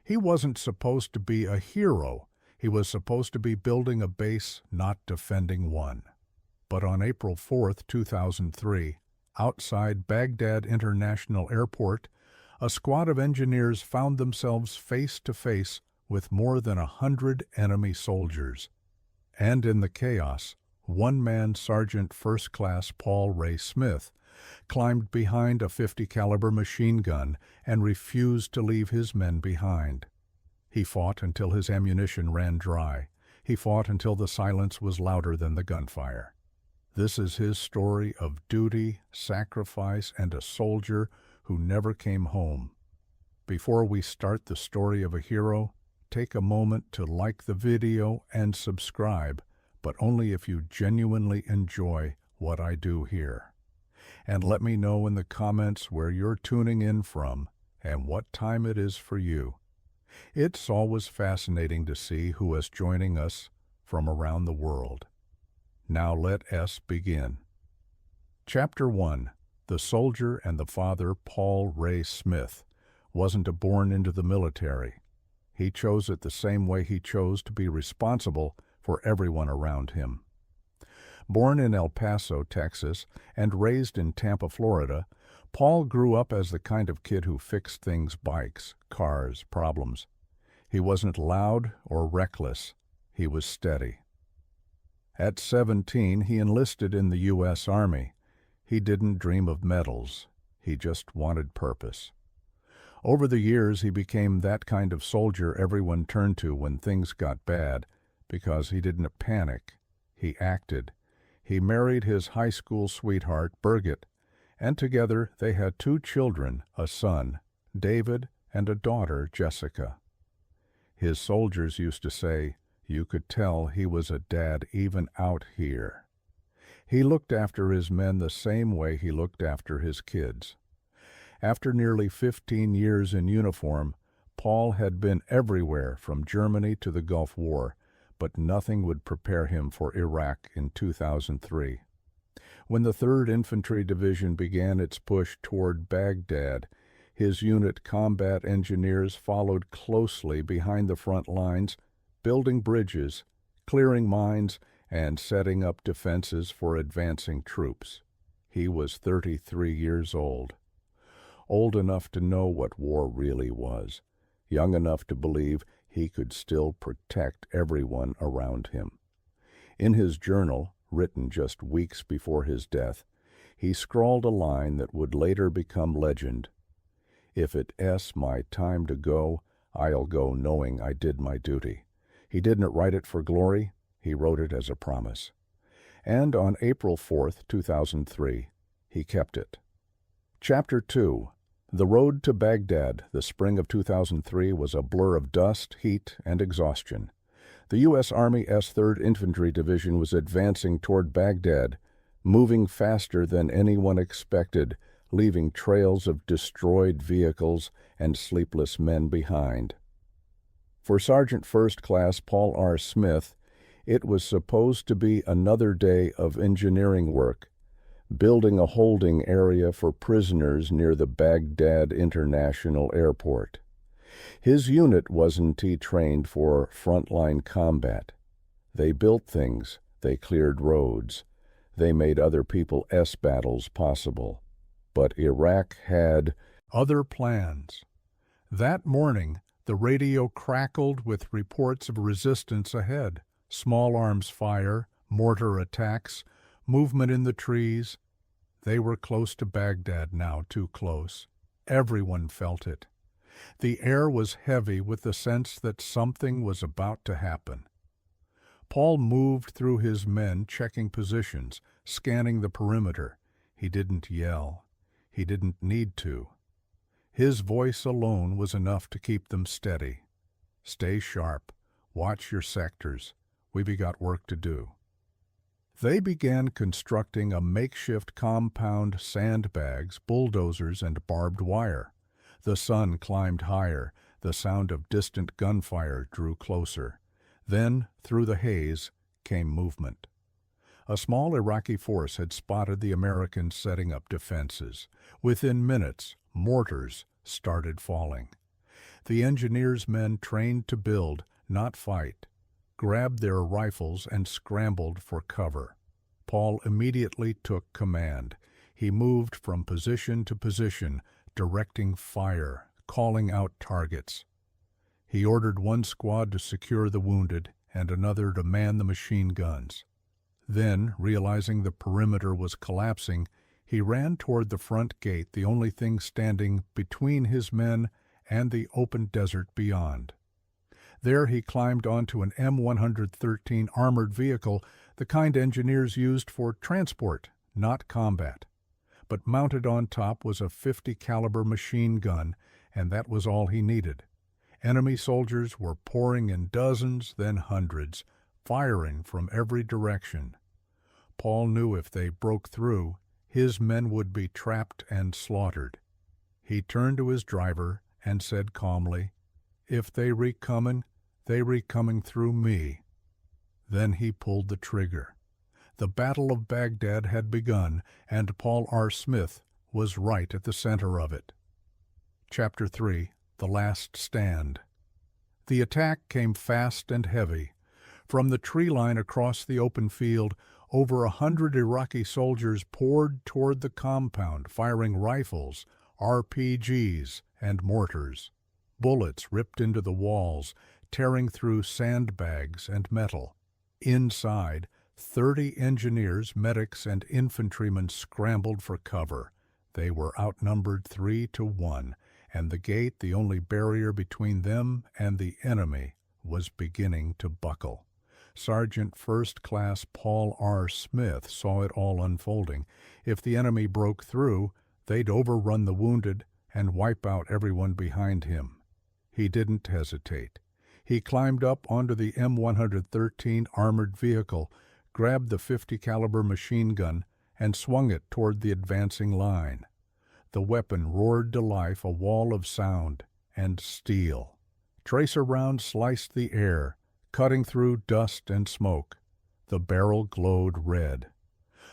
He wasn't supposed to be a hero. He was supposed to be building a base, not defending one. But on April 4, 2003, outside Baghdad International Airport, a squad of engineers found themselves face to face with more than 100 enemy soldiers. And in the chaos, one-man Sergeant First Class Paul Ray Smith climbed behind a .50 caliber machine gun and refused to leave his men behind. He fought until his ammunition ran dry. He fought until the silence was louder than the gunfire. This is his story of duty, sacrifice, and a soldier who never came home. Before we start the story of a hero, take a moment to like the video and subscribe, but only if you genuinely enjoy what I do here. And let me know in the comments where you're tuning in from and what time it is for you. It's always fascinating to see who is joining us from around the world. Now let us begin. Chapter 1. The soldier and the father Paul Ray Smith wasn't born into the military. He chose it the same way he chose to be responsible for everyone around him. Born in El Paso, Texas, and raised in Tampa, Florida, Paul grew up as the kind of kid who fixed things: bikes, cars, problems. He wasn't loud or reckless. He was steady. At 17, he enlisted in the U.S. Army. He didn't dream of medals. He just wanted purpose. Over the years, he became that kind of soldier everyone turned to when things got bad, because he didn't panic. He acted. He married his high school sweetheart, Birgit, and together they had 2 children, a son, David, and a daughter, Jessica. His soldiers used to say, you could tell he was a dad even out here. He looked after his men the same way he looked after his kids. After nearly 15 years in uniform, Paul had been everywhere from Germany to the Gulf War, but nothing would prepare him for Iraq in 2003. When the 3rd Infantry Division began its push toward Baghdad, his unit combat engineers followed closely behind the front lines, building bridges, clearing mines, and setting up defenses for advancing troops. He was 33 years old. Old enough to know what war really was, young enough to believe he could still protect everyone around him. In his journal, written just weeks before his death, he scrawled a line that would later become legend. If it's my time to go, I'll go knowing I did my duty. He didn't write it for glory, he wrote it as a promise. And on April 4, 2003, he kept it. Chapter 2. The road to Baghdad, the spring of 2003, was a blur of dust, heat, and exhaustion. The U.S. Army's 3rd Infantry Division was advancing toward Baghdad, moving faster than anyone expected, leaving trails of destroyed vehicles and sleepless men behind. For Sergeant First Class Paul R. Smith, it was supposed to be another day of engineering work, building a holding area for prisoners near the Baghdad International Airport. His unit wasn't trained for frontline combat. They built things, they cleared roads, they made other people's battles possible. But Iraq had other plans. That morning, the radio crackled with reports of resistance ahead, small arms fire, mortar attacks, movement in the trees. They were close to Baghdad now, too close. Everyone felt it. The air was heavy with the sense that something was about to happen. Paul moved through his men, checking positions, scanning the perimeter. He didn't yell. He didn't need to. His voice alone was enough to keep them steady. Stay sharp. Watch your sectors. We've got work to do. They began constructing a makeshift compound, sandbags, bulldozers, and barbed wire. The sun climbed higher. The sound of distant gunfire drew closer. Then, through the haze, came movement. A small Iraqi force had spotted the Americans setting up defenses. Within minutes, mortars started falling. The engineers' men trained to build, not fight, grabbed their rifles and scrambled for cover. Paul immediately took command. He moved from position to position, directing fire, calling out targets. He ordered one squad to secure the wounded and another to man the machine guns. Then, realizing the perimeter was collapsing, he ran toward the front gate, the only thing standing between his men and the open desert beyond. There he climbed onto an M113 armored vehicle, the kind engineers used for transport, not combat. But mounted on top was a .50 caliber machine gun, and that was all he needed. Enemy soldiers were pouring in dozens, then hundreds, firing from every direction. Paul knew if they broke through, his men would be trapped and slaughtered. He turned to his driver and said calmly, "If they recomin', they recomin' through me." Then he pulled the trigger. The Battle of Baghdad had begun, and Paul R. Smith was right at the center of it. Chapter 3. The Last Stand. The attack came fast and heavy. From the tree line across the open field, over 100 Iraqi soldiers poured toward the compound, firing rifles, RPGs, and mortars. Bullets ripped into the walls, tearing through sandbags and metal. Inside, 30 engineers, medics, and infantrymen scrambled for cover. They were outnumbered 3 to 1, and the gate, the only barrier between them and the enemy, was beginning to buckle. Sergeant First Class Paul R. Smith saw it all unfolding. If the enemy broke through, they'd overrun the wounded and wipe out everyone behind him. He didn't hesitate. He climbed up onto the M113 armored vehicle, grabbed the .50 caliber machine gun, and swung it toward the advancing line. The weapon roared to life, a wall of sound and steel. Tracer rounds sliced the air, cutting through dust and smoke. The barrel glowed red.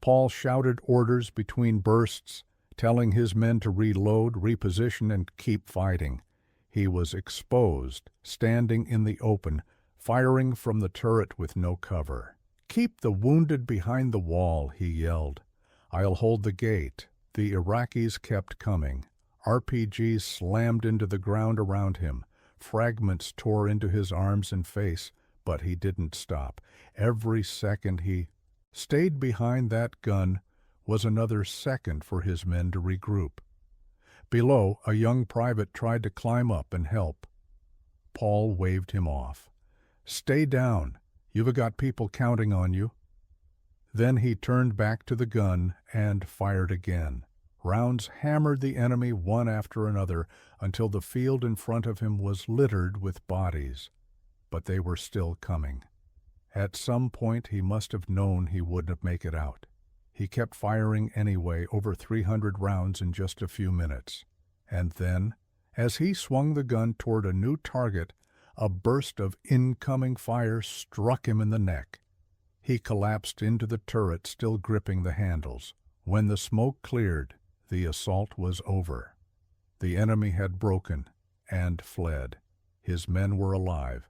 Paul shouted orders between bursts, telling his men to reload, reposition, and keep fighting. He was exposed, standing in the open, firing from the turret with no cover. "Keep the wounded behind the wall," he yelled. "I'll hold the gate." The Iraqis kept coming. RPGs slammed into the ground around him. Fragments tore into his arms and face, but he didn't stop. Every second he stayed behind that gun was another second for his men to regroup. Below, a young private tried to climb up and help. Paul waved him off. "Stay down. You've got people counting on you." Then he turned back to the gun and fired again. Rounds hammered the enemy one after another until the field in front of him was littered with bodies. But they were still coming. At some point he must have known he wouldn't make it out. He kept firing anyway, over 300 rounds in just a few minutes. And then, as he swung the gun toward a new target, a burst of incoming fire struck him in the neck. He collapsed into the turret, still gripping the handles. When the smoke cleared, the assault was over. The enemy had broken and fled. His men were alive,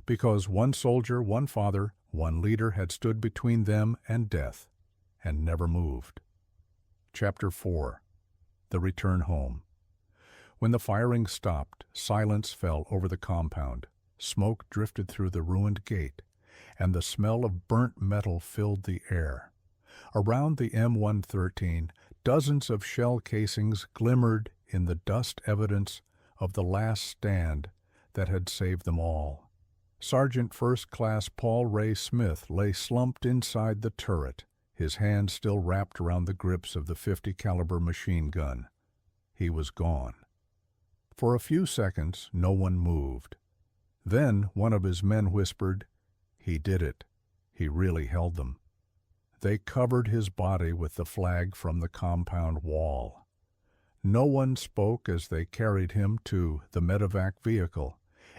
because one soldier, one father, one leader had stood between them and death, and never moved. Chapter 4. The Return Home. When the firing stopped, silence fell over the compound. Smoke drifted through the ruined gate, and the smell of burnt metal filled the air. Around the M113, dozens of shell casings glimmered in the dust, evidence of the last stand that had saved them all. Sergeant First Class Paul Ray Smith lay slumped inside the turret, his hands still wrapped around the grips of the .50 caliber machine gun. He was gone. For a few seconds, no one moved. Then one of his men whispered, "He did it. He really held them." They covered his body with the flag from the compound wall. No one spoke as they carried him to the medevac vehicle.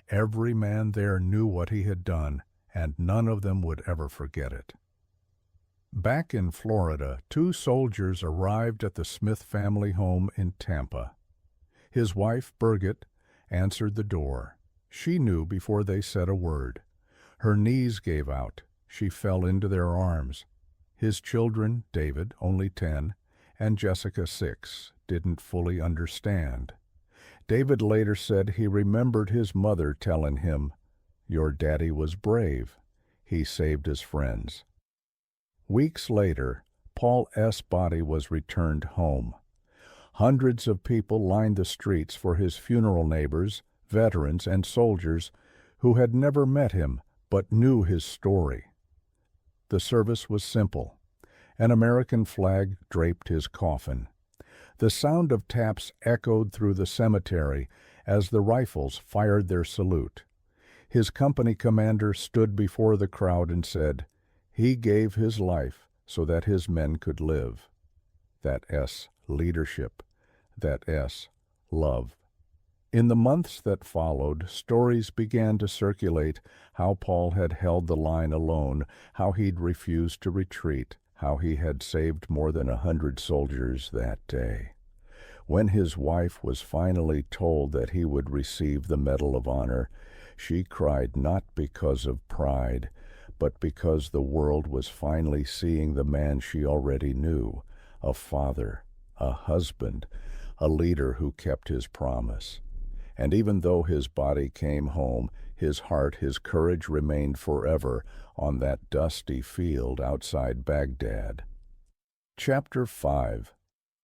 Every man there knew what he had done, and none of them would ever forget it. Back in Florida, 2 soldiers arrived at the Smith family home in Tampa. His wife, Birgit, answered the door. She knew before they said a word. Her knees gave out. She fell into their arms. His children, David, only 10, and Jessica, 6, didn't fully understand. David later said he remembered his mother telling him, "Your daddy was brave. He saved his friends." Weeks later, Paul S.'s body was returned home. Hundreds of people lined the streets for his funeral. Neighbors, veterans, and soldiers who had never met him but knew his story. The service was simple. An American flag draped his coffin. The sound of taps echoed through the cemetery as the rifles fired their salute. His company commander stood before the crowd and said, "He gave his life so that his men could live." That S, leadership. That S, love. In the months that followed, stories began to circulate how Paul had held the line alone, how he'd refused to retreat, how he had saved more than 100 soldiers that day. When his wife was finally told that he would receive the Medal of Honor, she cried not because of pride, but because the world was finally seeing the man she already knew, a father, a husband, a leader who kept his promise. And even though his body came home, his heart, his courage remained forever on that dusty field outside Baghdad. Chapter 5.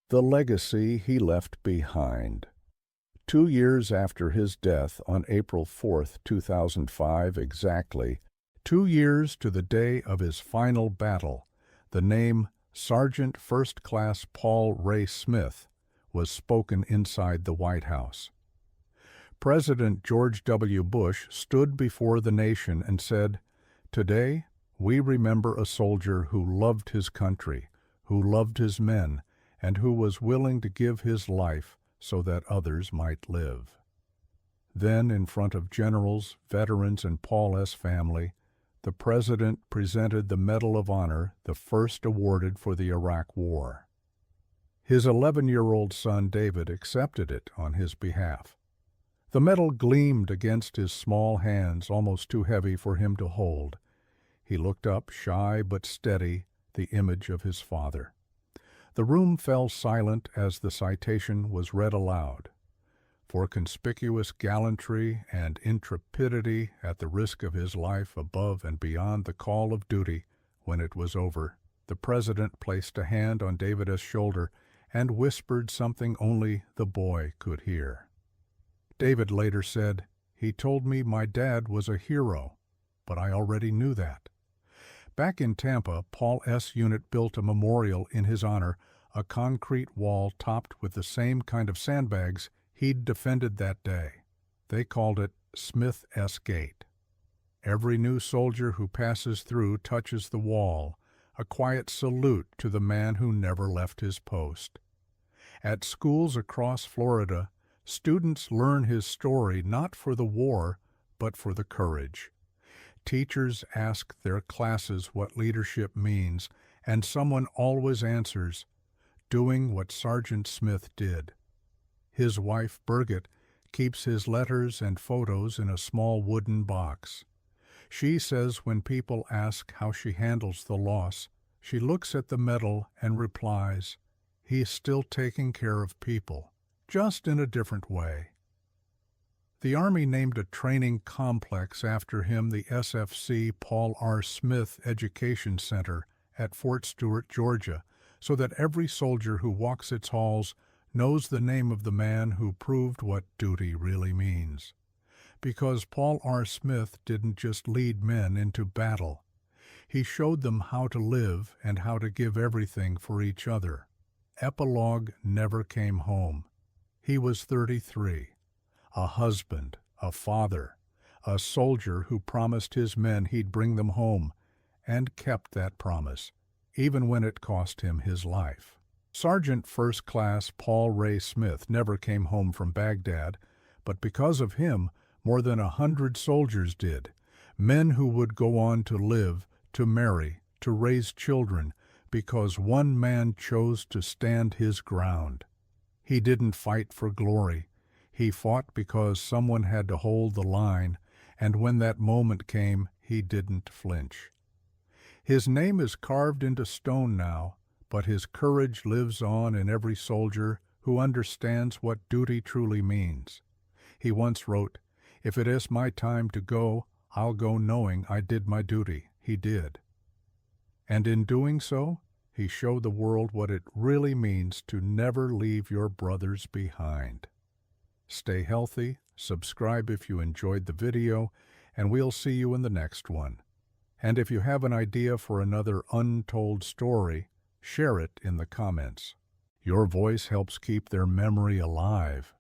The Legacy He Left Behind. 2 years after his death on April 4, 2005 exactly, 2 years to the day of his final battle, the name Sergeant First Class Paul Ray Smith was spoken inside the White House. President George W. Bush stood before the nation and said, "Today, we remember a soldier who loved his country, who loved his men, and who was willing to give his life so that others might live." Then, in front of generals, veterans, and Paul S. family, the President presented the Medal of Honor, the first awarded for the Iraq War. His 11-year-old son David accepted it on his behalf. The medal gleamed against his small hands, almost too heavy for him to hold. He looked up, shy but steady, the image of his father. The room fell silent as the citation was read aloud. For conspicuous gallantry and intrepidity at the risk of his life above and beyond the call of duty, when it was over, the President placed a hand on David's shoulder and whispered something only the boy could hear. David later said, "He told me my dad was a hero, but I already knew that." Back in Tampa, Paul S. Unit built a memorial in his honor, a concrete wall topped with the same kind of sandbags he'd defended that day. They called it Smith S. Gate. Every new soldier who passes through touches the wall, a quiet salute to the man who never left his post. At schools across Florida, students learn his story not for the war, but for the courage. Teachers ask their classes what leadership means, and someone always answers, "Doing what Sergeant Smith did." His wife, Birgit, keeps his letters and photos in a small wooden box. She says when people ask how she handles the loss, she looks at the medal and replies, "He's still taking care of people, just in a different way." The Army named a training complex after him, the SFC Paul R. Smith Education Center at Fort Stewart, Georgia, so that every soldier who walks its halls knows the name of the man who proved what duty really means. Because Paul R. Smith didn't just lead men into battle. He showed them how to live and how to give everything for each other. Epilogue never came home. He was 33, a husband, a father, a soldier who promised his men he'd bring them home, and kept that promise, even when it cost him his life. Sergeant First Class Paul Ray Smith never came home from Baghdad, but because of him, more than 100 soldiers did, men who would go on to live, to marry, to raise children, because one man chose to stand his ground. He didn't fight for glory. He fought because someone had to hold the line, and when that moment came, he didn't flinch. His name is carved into stone now, but his courage lives on in every soldier who understands what duty truly means. He once wrote, "If it is my time to go, I'll go knowing I did my duty." He did. And in doing so, he showed the world what it really means to never leave your brothers behind. Stay healthy, subscribe if you enjoyed the video, and we'll see you in the next one. And if you have an idea for another untold story, share it in the comments. Your voice helps keep their memory alive.